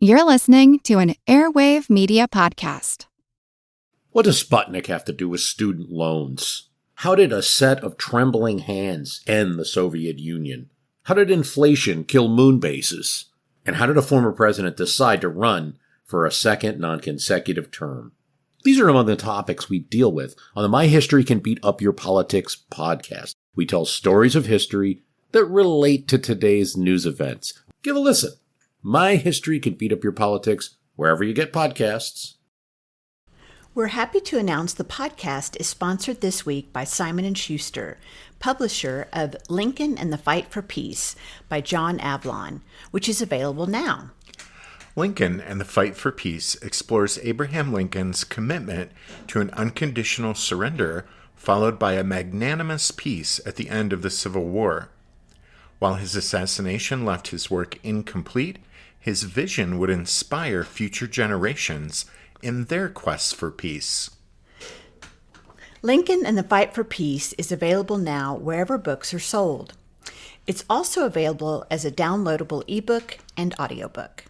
You're listening to an Airwave Media Podcast. What does Sputnik have to do with student loans? How did a set of trembling hands end the Soviet Union? How did inflation kill moon bases? And how did a former president decide to run for a second non-consecutive term? These are among the topics we deal with on the My History Can Beat Up Your Politics podcast. We tell stories of history that relate to today's news events. Give a listen. My History Can Beat Up Your Politics, wherever you get podcasts. We're happy to announce the podcast is sponsored this week by Simon & Schuster, publisher of Lincoln and the Fight for Peace by John Avlon, which is available now. Lincoln and the Fight for Peace explores Abraham Lincoln's commitment to an unconditional surrender followed by a magnanimous peace at the end of the Civil War. While his assassination left his work incomplete, his vision would inspire future generations in their quest for peace. Lincoln and the Fight for Peace is available now wherever books are sold. It's also available as a downloadable ebook and audiobook.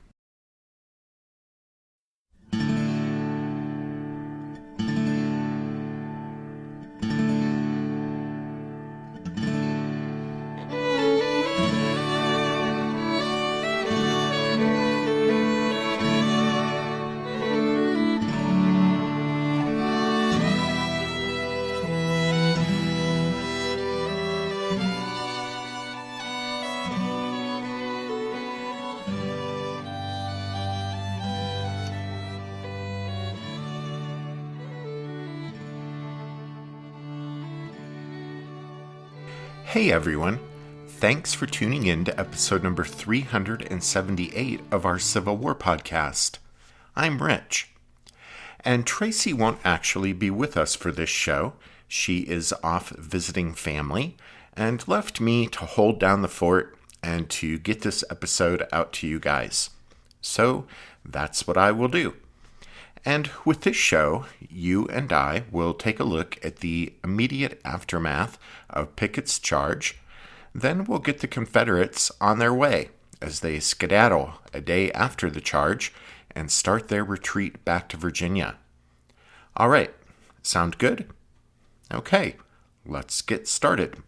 Hey everyone, thanks for tuning in to episode number 378 of our Civil War podcast. I'm Rich, and Tracy won't actually be with us for this show. She is off visiting family and left me to hold down the fort and to get this episode out to you guys. So that's what I will do. And with this show, you and I will take a look at the immediate aftermath of Pickett's charge. Then we'll get the Confederates on their way as they skedaddle a day after the charge and start their retreat back to Virginia. All right, sound good? Okay, let's get started.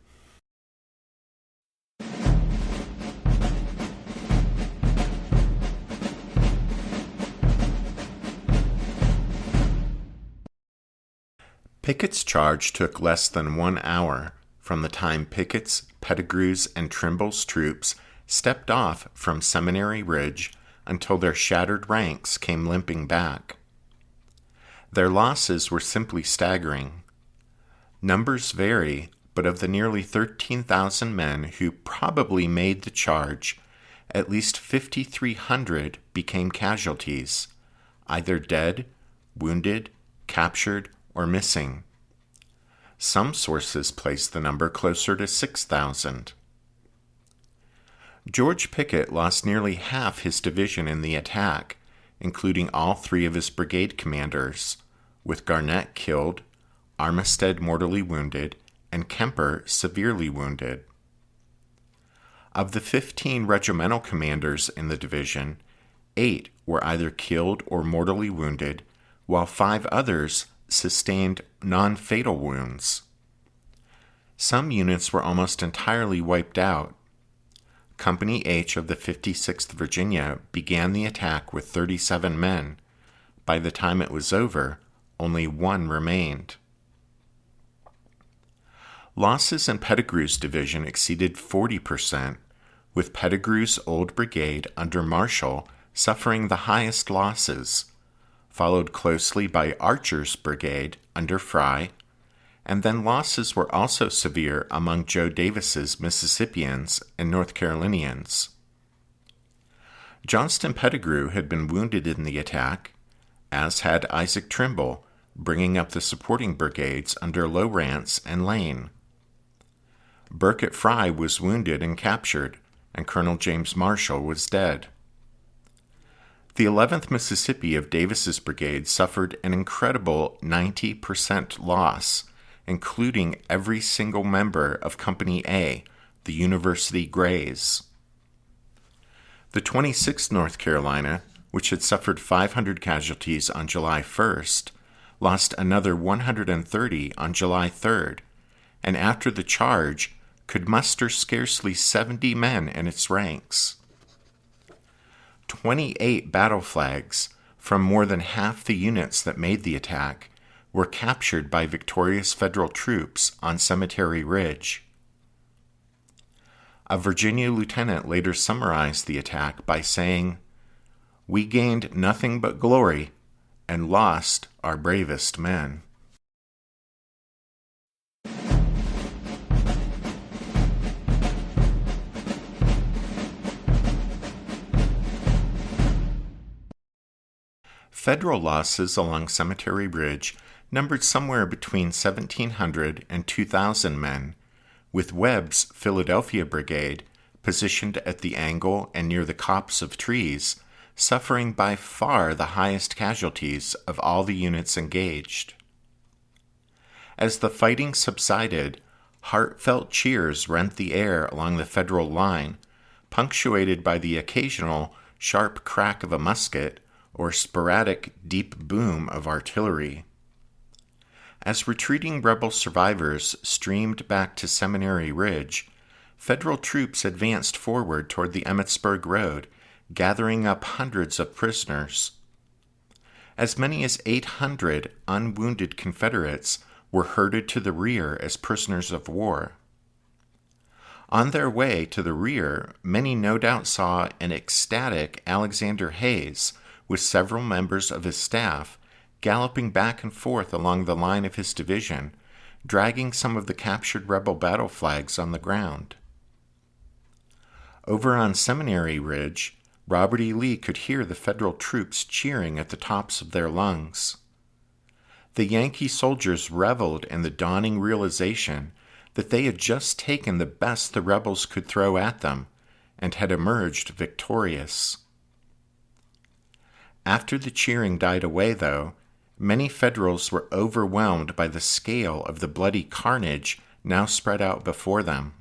Pickett's charge took less than 1 hour from the time Pickett's, Pettigrew's, and Trimble's troops stepped off from Seminary Ridge until their shattered ranks came limping back. Their losses were simply staggering. Numbers vary, but of the nearly 13,000 men who probably made the charge, at least 5,300 became casualties, either dead, wounded, captured, or missing. Some sources place the number closer to 6,000. George Pickett lost nearly half his division in the attack, including all 3 of his brigade commanders, with Garnett killed, Armistead mortally wounded, and Kemper severely wounded. Of the 15 regimental commanders in the division, 8 were either killed or mortally wounded, while 5 others sustained non-fatal wounds. Some units were almost entirely wiped out. Company H of the 56th Virginia began the attack with 37 men. By the time it was over, only 1 remained. Losses in Pettigrew's division exceeded 40%, with Pettigrew's old brigade under Marshall suffering the highest losses, followed closely by Archer's brigade under Fry, and then losses were also severe among Joe Davis's Mississippians and North Carolinians. Johnston Pettigrew had been wounded in the attack, as had Isaac Trimble, bringing up the supporting brigades under Lowrance and Lane. Burkett Fry was wounded and captured, and Colonel James Marshall was dead. The 11th Mississippi of Davis's brigade suffered an incredible 90% loss, including every single member of Company A, the University Grays. The 26th North Carolina, which had suffered 500 casualties on July 1st, lost another 130 on July 3rd, and after the charge could muster scarcely 70 men in its ranks. 28 battle flags from more than half the units that made the attack were captured by victorious Federal troops on Cemetery Ridge. A Virginia lieutenant later summarized the attack by saying, "We gained nothing but glory and lost our bravest men." Federal losses along Cemetery Ridge numbered somewhere between 1,700 and 2,000 men, with Webb's Philadelphia Brigade, positioned at the angle and near the copse of trees, suffering by far the highest casualties of all the units engaged. As the fighting subsided, heartfelt cheers rent the air along the Federal line, punctuated by the occasional sharp crack of a musket or sporadic deep boom of artillery. As retreating rebel survivors streamed back to Seminary Ridge, Federal troops advanced forward toward the Emmitsburg Road, gathering up hundreds of prisoners. As many as 800 unwounded Confederates were herded to the rear as prisoners of war. On their way to the rear, many no doubt saw an ecstatic Alexander Hayes with several members of his staff galloping back and forth along the line of his division, dragging some of the captured rebel battle flags on the ground. Over on Seminary Ridge, Robert E. Lee could hear the Federal troops cheering at the tops of their lungs. The Yankee soldiers reveled in the dawning realization that they had just taken the best the rebels could throw at them and had emerged victorious. After the cheering died away, though, many Federals were overwhelmed by the scale of the bloody carnage now spread out before them.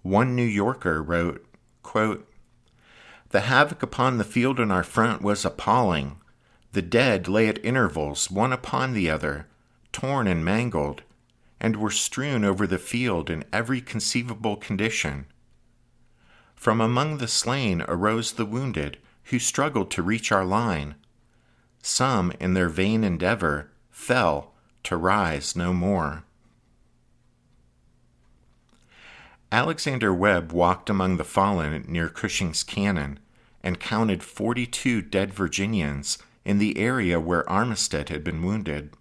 One New Yorker wrote, quote, "The havoc upon the field in our front was appalling. The dead lay at intervals, one upon the other, torn and mangled, and were strewn over the field in every conceivable condition. From among the slain arose the wounded, who struggled to reach our line. Some, in their vain endeavor, fell to rise no more." Alexander Webb walked among the fallen near Cushing's Cannon and counted 42 dead Virginians in the area where Armistead had been wounded.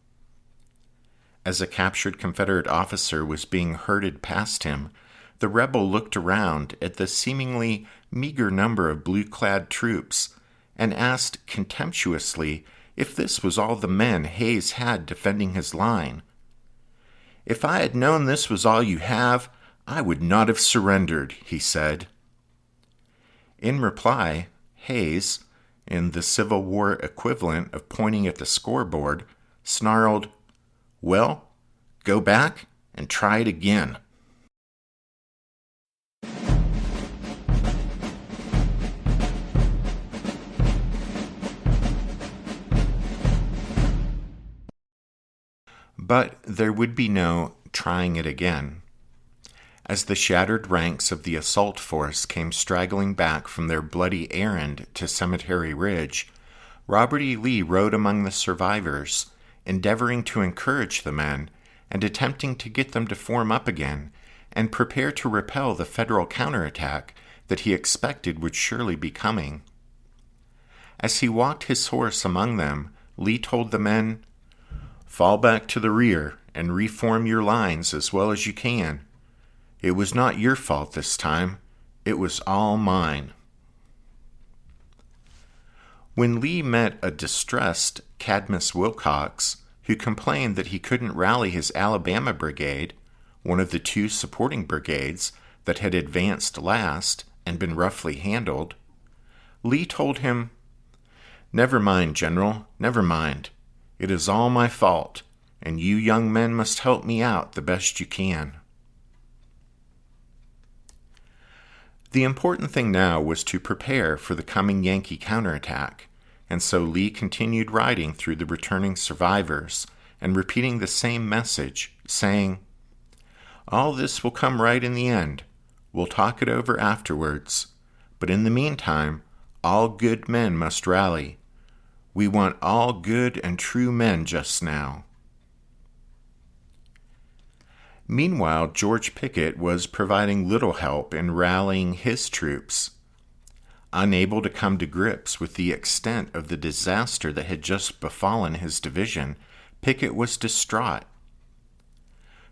As a captured Confederate officer was being herded past him, the rebel looked around at the seemingly meager number of blue-clad troops and asked contemptuously if this was all the men Hayes had defending his line. "If I had known this was all you have, I would not have surrendered," he said. In reply, Hayes, in the Civil War equivalent of pointing at the scoreboard, snarled, "Well, go back and try it again." But there would be no trying it again. As the shattered ranks of the assault force came straggling back from their bloody errand to Cemetery Ridge, Robert E. Lee rode among the survivors, endeavoring to encourage the men and attempting to get them to form up again and prepare to repel the Federal counterattack that he expected would surely be coming. As he walked his horse among them, Lee told the men, "Fall back to the rear and reform your lines as well as you can. It was not your fault this time. It was all mine." When Lee met a distressed Cadmus Wilcox, who complained that he couldn't rally his Alabama brigade, one of the two supporting brigades that had advanced last and been roughly handled, Lee told him, "Never mind, General, never mind. It is all my fault, and you young men must help me out the best you can." The important thing now was to prepare for the coming Yankee counterattack, and so Lee continued riding through the returning survivors and repeating the same message, saying, "All this will come right in the end. We'll talk it over afterwards. But in the meantime, all good men must rally. We want all good and true men just now." Meanwhile, George Pickett was providing little help in rallying his troops. Unable to come to grips with the extent of the disaster that had just befallen his division, Pickett was distraught.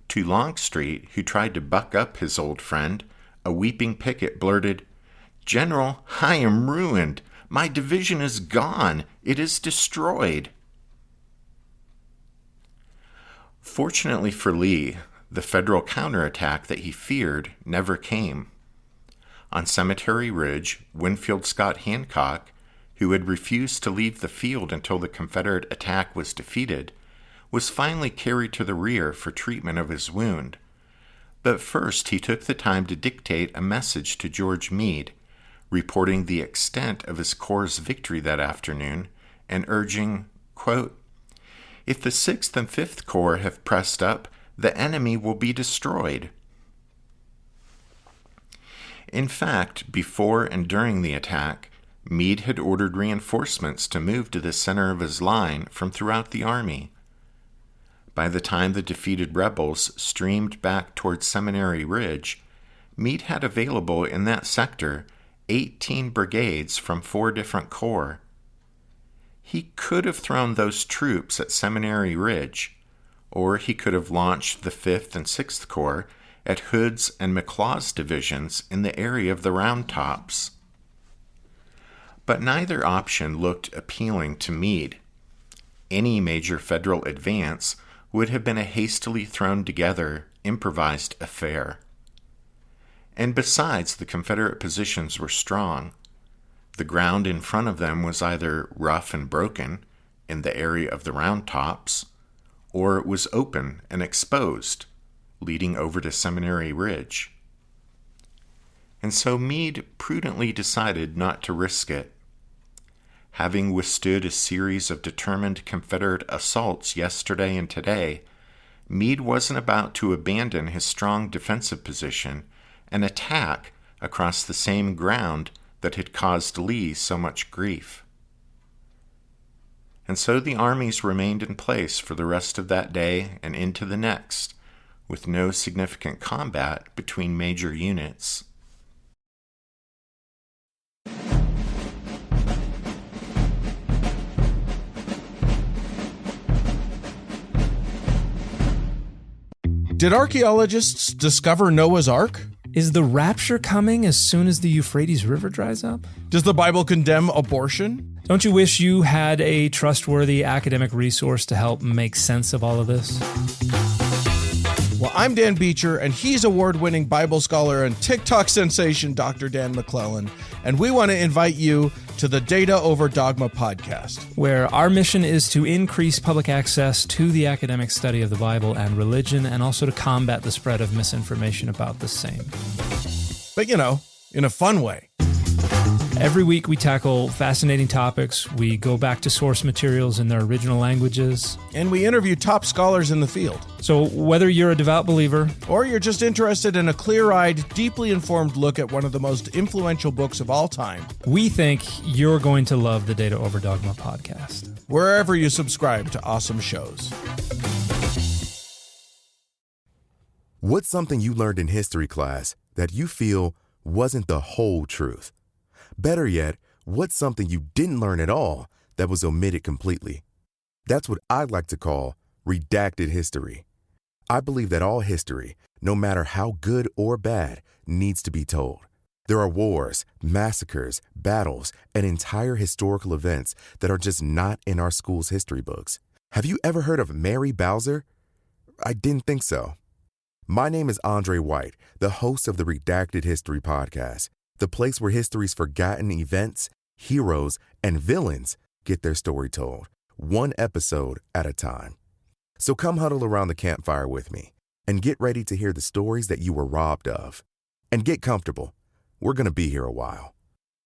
To Longstreet, who tried to buck up his old friend, a weeping Pickett blurted, "General, I am ruined. My division is gone. It is destroyed." Fortunately for Lee, the Federal counterattack that he feared never came. On Cemetery Ridge, Winfield Scott Hancock, who had refused to leave the field until the Confederate attack was defeated, was finally carried to the rear for treatment of his wound. But first he took the time to dictate a message to George Meade, reporting the extent of his corps' victory that afternoon and urging, quote, "If the 6th and 5th Corps have pressed up, the enemy will be destroyed." In fact, before and during the attack, Meade had ordered reinforcements to move to the center of his line from throughout the army. By the time the defeated rebels streamed back towards Seminary Ridge, Meade had available in that sector 18 brigades from 4 different corps. He could have thrown those troops at Seminary Ridge, or he could have launched the 5th and 6th Corps at Hood's and McLaws divisions in the area of the Round Tops. But neither option looked appealing to Meade. Any major Federal advance would have been a hastily thrown together, improvised affair. And besides, the Confederate positions were strong. The ground in front of them was either rough and broken, in the area of the Round Tops, or it was open and exposed, leading over to Seminary Ridge. And so Meade prudently decided not to risk it. Having withstood a series of determined Confederate assaults yesterday and today, Meade wasn't about to abandon his strong defensive position and attack across the same ground that had caused Lee so much grief. And so the armies remained in place for the rest of that day and into the next, with no significant combat between major units. Did archaeologists discover Noah's Ark? Is the rapture coming as soon as the Euphrates River dries up? Does the Bible condemn abortion? Don't you wish you had a trustworthy academic resource to help make sense of all of this? Well, I'm Dan Beecher, and he's award-winning Bible scholar and TikTok sensation Dr. Dan McClellan, and we want to invite you to the Data Over Dogma podcast, where our mission is to increase public access to the academic study of the Bible and religion, and also to combat the spread of misinformation about the same. But, you know, in a fun way. Every week we tackle fascinating topics, we go back to source materials in their original languages, And we interview top scholars in the field. So whether you're a devout believer, Or you're just interested in a clear-eyed, deeply informed look at one of the most influential books of all time, we think you're going to love the Data Over Dogma podcast. wherever you subscribe to awesome shows. What's something you learned in history class that you feel wasn't the whole truth? Better yet, what's something you didn't learn at all that was omitted completely? That's what I'd like to call redacted history. I believe that all history, no matter how good or bad, needs to be told. There are wars, massacres, battles, and entire historical events that are just not in our school's history books. Have you ever heard of Mary Bowser? I didn't think so. My name is Andre White, the host of the Redacted History Podcast, the place where history's forgotten events, heroes, and villains get their story told, one episode at a time. So come huddle around the campfire with me and get ready to hear the stories that you were robbed of. And get comfortable, we're going to be here a while.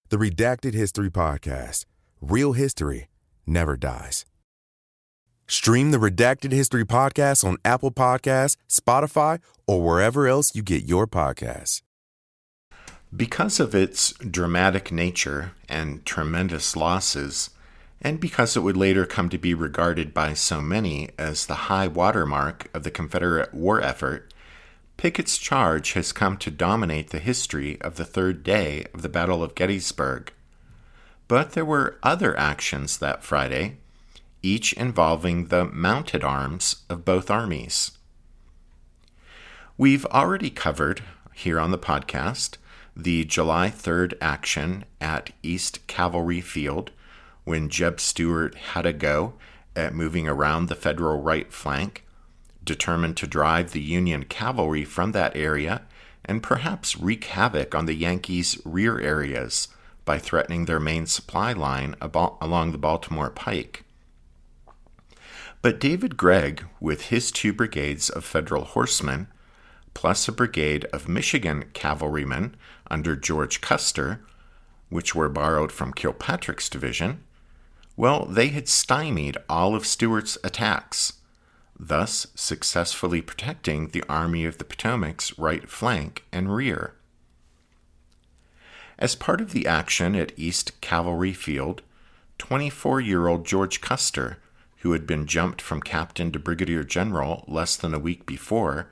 The Redacted History Podcast. Real history never dies. Stream the Redacted History Podcast on Apple Podcasts, Spotify, or wherever else you get your podcasts. Because of its dramatic nature and tremendous losses, and because it would later come to be regarded by so many as the high watermark of the Confederate war effort, Pickett's charge has come to dominate the history of the third day of the Battle of Gettysburg. But there were other actions that Friday, each involving the mounted arms of both armies. We've already covered, here on the podcast, the July 3rd action at East Cavalry Field, when Jeb Stuart had a go at moving around the Federal right flank, determined to drive the Union cavalry from that area and perhaps wreak havoc on the Yankees' rear areas by threatening their main supply line along the Baltimore Pike. But David Gregg, with his 2 brigades of Federal horsemen, plus a brigade of Michigan cavalrymen under George Custer, which were borrowed from Kilpatrick's division, well, they had stymied all of Stuart's attacks, thus successfully protecting the Army of the Potomac's right flank and rear. As part of the action at East Cavalry Field, 24-year-old George Custer, who had been jumped from captain to brigadier general less than a week before,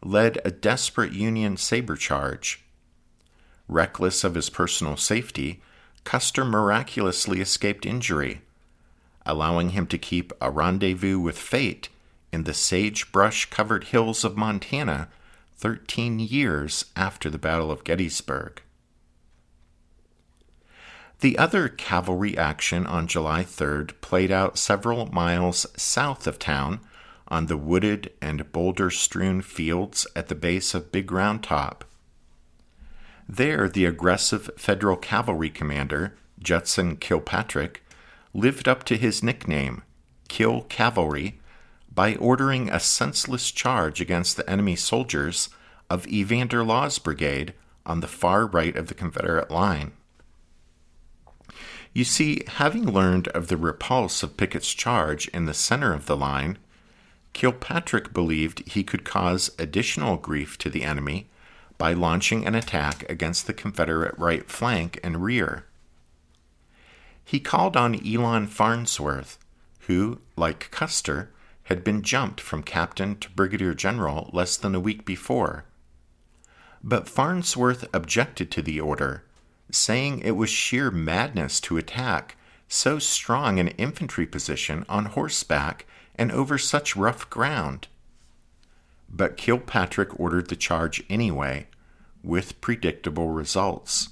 led a desperate Union saber charge. Reckless of his personal safety, Custer miraculously escaped injury, allowing him to keep a rendezvous with fate in the sagebrush-covered hills of Montana 13 years after the Battle of Gettysburg. The other cavalry action on July 3rd played out several miles south of town on the wooded and boulder-strewn fields at the base of Big Round Top. There, the aggressive Federal cavalry commander, Judson Kilpatrick, lived up to his nickname, Kill Cavalry, by ordering a senseless charge against the enemy soldiers of Evander Law's brigade on the far right of the Confederate line. You see, having learned of the repulse of Pickett's charge in the center of the line, Kilpatrick believed he could cause additional grief to the enemy by launching an attack against the Confederate right flank and rear. He called on Elon Farnsworth, who, like Custer, had been jumped from captain to brigadier general less than a week before. But Farnsworth objected to the order, saying it was sheer madness to attack so strong an infantry position on horseback and over such rough ground. But Kilpatrick ordered the charge anyway, with predictable results.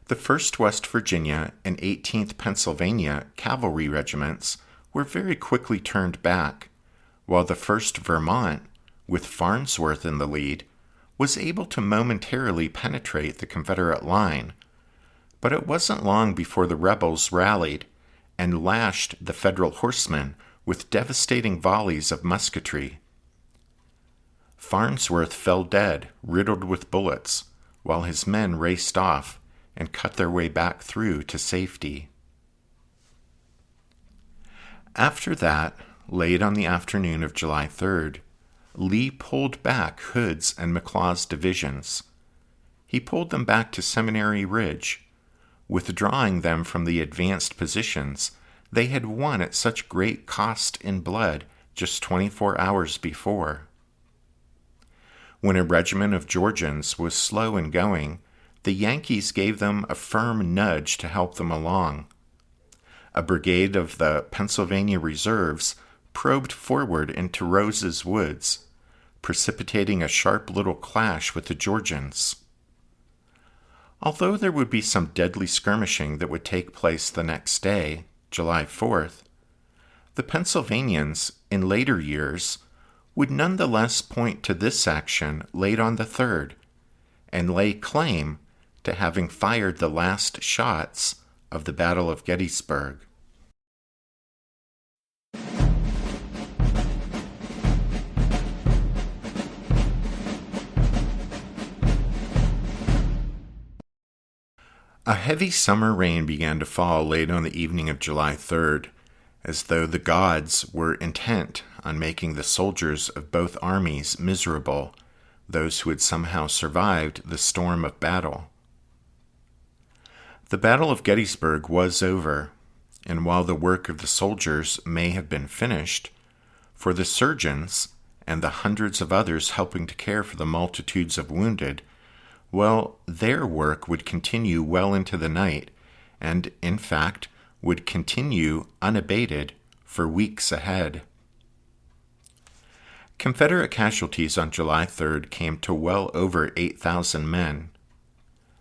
The 1st West Virginia and 18th Pennsylvania cavalry regiments were very quickly turned back, while the 1st Vermont, with Farnsworth in the lead, was able to momentarily penetrate the Confederate line, but it wasn't long before the rebels rallied and lashed the Federal horsemen with devastating volleys of musketry. Farnsworth fell dead, riddled with bullets, while his men raced off and cut their way back through to safety. After that, late on the afternoon of July 3rd, Lee pulled back Hood's and McLaws' divisions. He pulled them back to Seminary Ridge, withdrawing them from the advanced positions they had won at such great cost in blood just 24 hours before. When a regiment of Georgians was slow in going, the Yankees gave them a firm nudge to help them along. A brigade of the Pennsylvania Reserves probed forward into Rose's Woods, precipitating a sharp little clash with the Georgians. Although there would be some deadly skirmishing that would take place the next day, July 4th, the Pennsylvanians, in later years, would nonetheless point to this action late on the 3rd and lay claim to having fired the last shots of the Battle of Gettysburg. A heavy summer rain began to fall late on the evening of July 3rd, as though the gods were intent on making the soldiers of both armies miserable, those who had somehow survived the storm of battle. The Battle of Gettysburg was over, and while the work of the soldiers may have been finished, for the surgeons and the hundreds of others helping to care for the multitudes of wounded, well, their work would continue well into the night, and, in fact, would continue unabated for weeks ahead. Confederate casualties on July 3rd came to well over 8,000 men.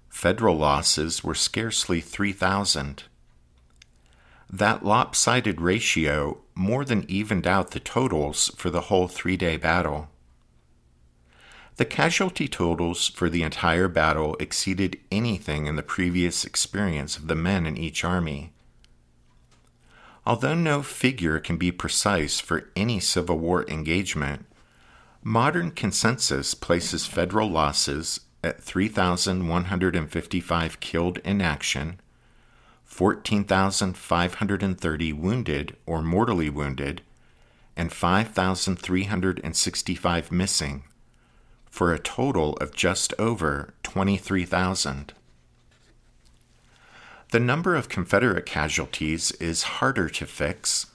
Federal losses were scarcely 3,000. That lopsided ratio more than evened out the totals for the whole three-day battle. The casualty totals for the entire battle exceeded anything in the previous experience of the men in each army. Although no figure can be precise for any Civil War engagement, modern consensus places Federal losses at 3,155 killed in action, 14,530 wounded or mortally wounded, and 5,365 missing, for a total of just over 23,000. The number of Confederate casualties is harder to fix,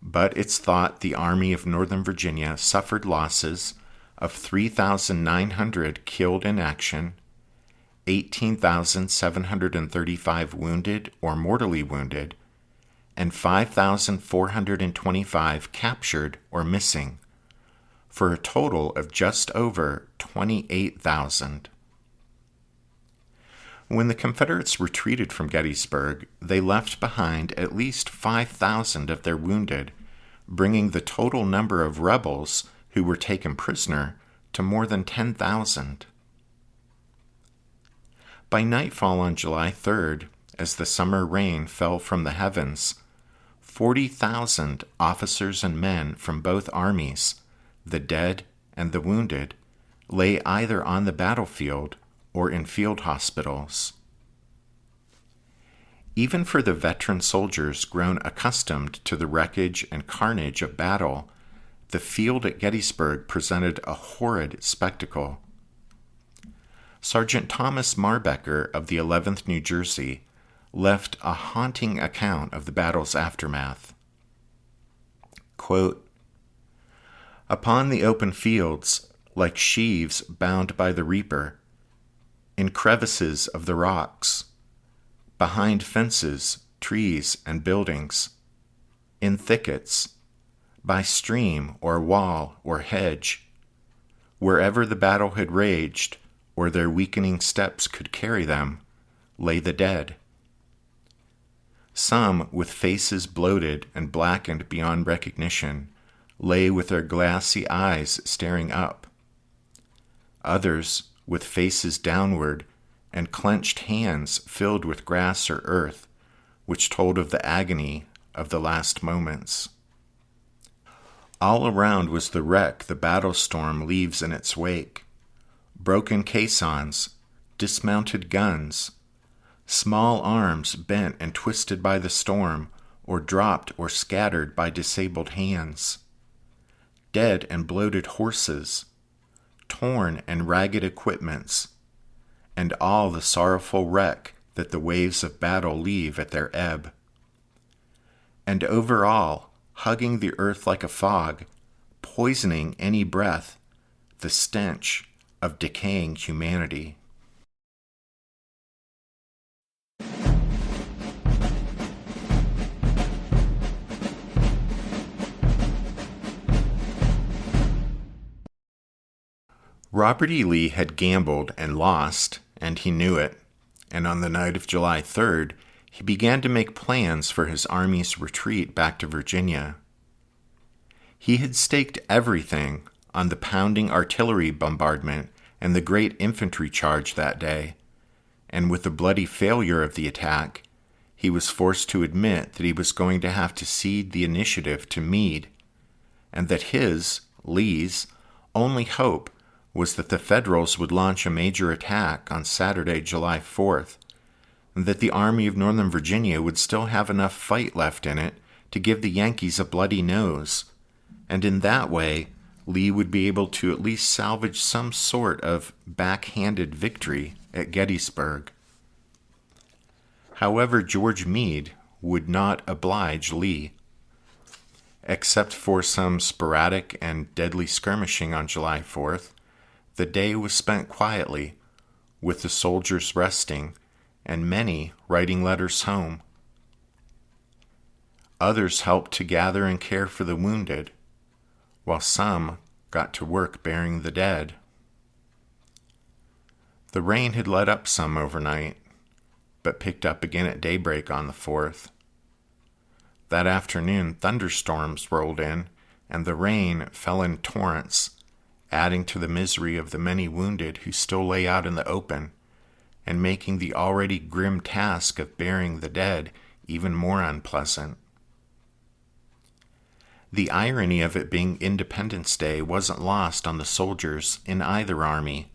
but it's thought the Army of Northern Virginia suffered losses of 3,900 killed in action, 18,735 wounded or mortally wounded, and 5,425 captured or missing, for a total of just over 28,000. When the Confederates retreated from Gettysburg, they left behind at least 5,000 of their wounded, bringing the total number of rebels who were taken prisoner to more than 10,000. By nightfall on July 3rd, as the summer rain fell from the heavens, 40,000 officers and men from both armies, the dead and the wounded, lay either on the battlefield or in field hospitals. Even for the veteran soldiers grown accustomed to the wreckage and carnage of battle, the field at Gettysburg presented a horrid spectacle. Sergeant Thomas Marbecker of the 11th New Jersey left a haunting account of the battle's aftermath. Quote, "Upon the open fields, like sheaves bound by the reaper, in crevices of the rocks, behind fences, trees, and buildings, in thickets, by stream or wall or hedge, wherever the battle had raged or their weakening steps could carry them, lay the dead. Some, with faces bloated and blackened beyond recognition, lay with their glassy eyes staring up. Others, with faces downward and clenched hands filled with grass or earth, which told of the agony of the last moments. All around was the wreck the battle storm leaves in its wake. Broken caissons, dismounted guns, small arms bent and twisted by the storm, or dropped or scattered by disabled hands. Dead and bloated horses, torn and ragged equipments, and all the sorrowful wreck that the waves of battle leave at their ebb. And over all, hugging the earth like a fog, poisoning any breath, the stench of decaying humanity." Robert E. Lee had gambled and lost, and he knew it, and on the night of July 3rd, he began to make plans for his army's retreat back to Virginia. He had staked everything on the pounding artillery bombardment and the great infantry charge that day, and with the bloody failure of the attack, he was forced to admit that he was going to have to cede the initiative to Meade, and that his, Lee's, only hope was that the Federals would launch a major attack on Saturday, July 4th, and that the Army of Northern Virginia would still have enough fight left in it to give the Yankees a bloody nose, and in that way, Lee would be able to at least salvage some sort of backhanded victory at Gettysburg. However, George Meade would not oblige Lee. Except for some sporadic and deadly skirmishing on July 4th, the day was spent quietly, with the soldiers resting and many writing letters home. Others helped to gather and care for the wounded, while some got to work burying the dead. The rain had let up some overnight, but picked up again at daybreak on the 4th. That afternoon, thunderstorms rolled in, and the rain fell in torrents, adding to the misery of the many wounded who still lay out in the open, and making the already grim task of burying the dead even more unpleasant. The irony of it being Independence Day wasn't lost on the soldiers in either army.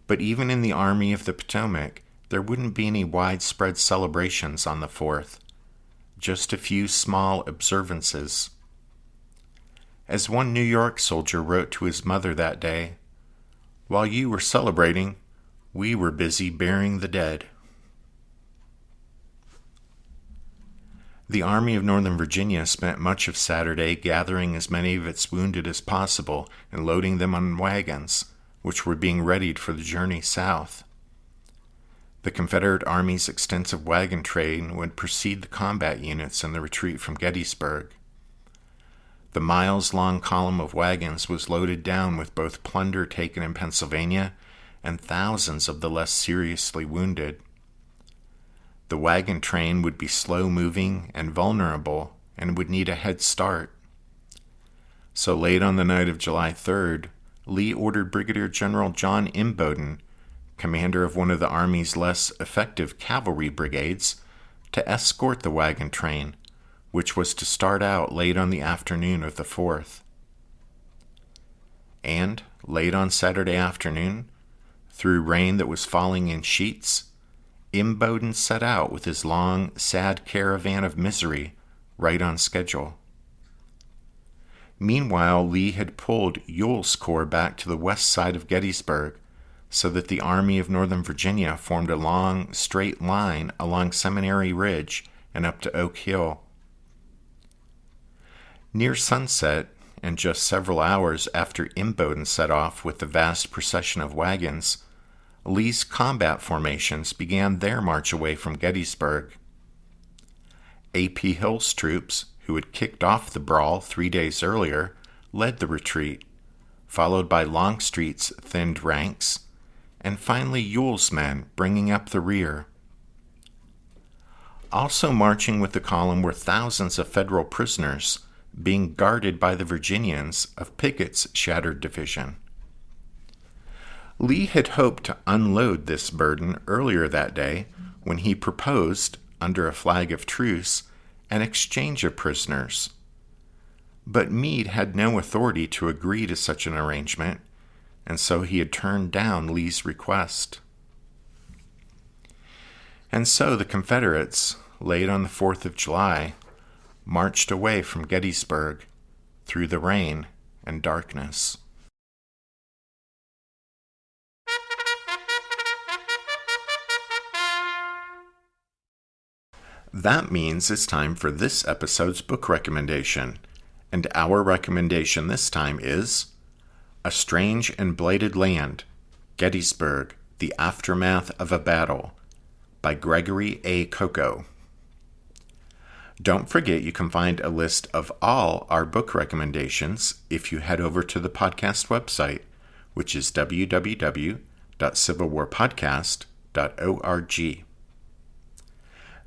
But even in the Army of the Potomac, there wouldn't be any widespread celebrations on the 4th. Just a few small observances. As one New York soldier wrote to his mother that day, "While you were celebrating, we were busy burying the dead." The Army of Northern Virginia spent much of Saturday gathering as many of its wounded as possible and loading them on wagons, which were being readied for the journey south. The Confederate Army's extensive wagon train would precede the combat units in the retreat from Gettysburg. The miles-long column of wagons was loaded down with both plunder taken in Pennsylvania and thousands of the less seriously wounded. The wagon train would be slow-moving and vulnerable and would need a head start. So late on the night of July 3rd, Lee ordered Brigadier General John Imboden, commander of one of the Army's less effective cavalry brigades, to escort the wagon train, which was to start out late on the afternoon of the 4th. And, late on Saturday afternoon, through rain that was falling in sheets, Imboden set out with his long, sad caravan of misery right on schedule. Meanwhile, Lee had pulled Ewell's corps back to the west side of Gettysburg, so that the Army of Northern Virginia formed a long, straight line along Seminary Ridge and up to Oak Hill. Near sunset, and just several hours after Imboden set off with the vast procession of wagons, Lee's combat formations began their march away from Gettysburg. A.P. Hill's troops, who had kicked off the brawl 3 days earlier, led the retreat, followed by Longstreet's thinned ranks, and finally Ewell's men bringing up the rear. Also marching with the column were thousands of Federal prisoners being guarded by the Virginians of Pickett's shattered division. Lee had hoped to unload this burden earlier that day when he proposed, under a flag of truce, an exchange of prisoners. But Meade had no authority to agree to such an arrangement, and so he had turned down Lee's request. And so the Confederates, late on the 4th of July, marched away from Gettysburg through the rain and darkness. That means it's time for this episode's book recommendation, and our recommendation this time is A Strange and Blighted Land, Gettysburg, The Aftermath of a Battle, by Gregory A. Coco. Don't forget you can find a list of all our book recommendations if you head over to the podcast website, which is www.civilwarpodcast.org.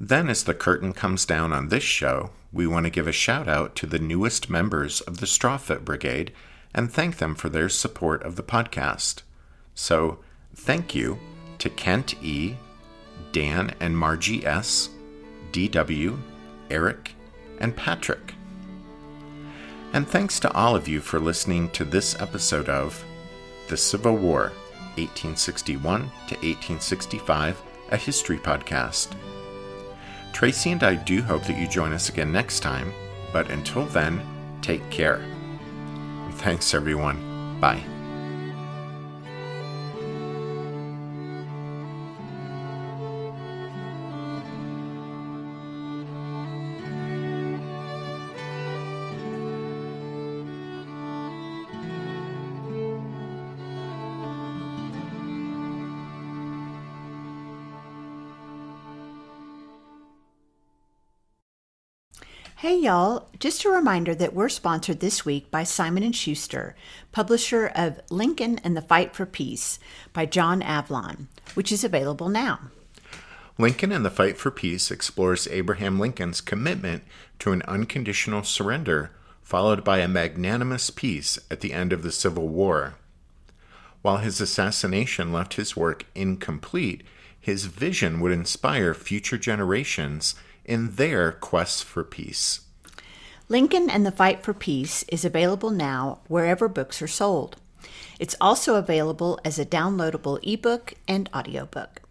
Then, as the curtain comes down on this show, we want to give a shout out to the newest members of the Strawfoot Brigade and thank them for their support of the podcast. So, thank you to Kent E., Dan and Margie S., DW, Eric, and Patrick. And thanks to all of you for listening to this episode of The Civil War, 1861 to 1865, a history podcast. Tracy and I do hope that you join us again next time, but until then, take care. Thanks, everyone. Bye. Hey y'all, just a reminder that we're sponsored this week by Simon & Schuster, publisher of Lincoln and the Fight for Peace by John Avlon, which is available now. Lincoln and the Fight for Peace explores Abraham Lincoln's commitment to an unconditional surrender, followed by a magnanimous peace at the end of the Civil War. While his assassination left his work incomplete, his vision would inspire future generations in their quest for peace. Lincoln and the Fight for Peace is available now wherever books are sold. It's also available as a downloadable ebook and audiobook.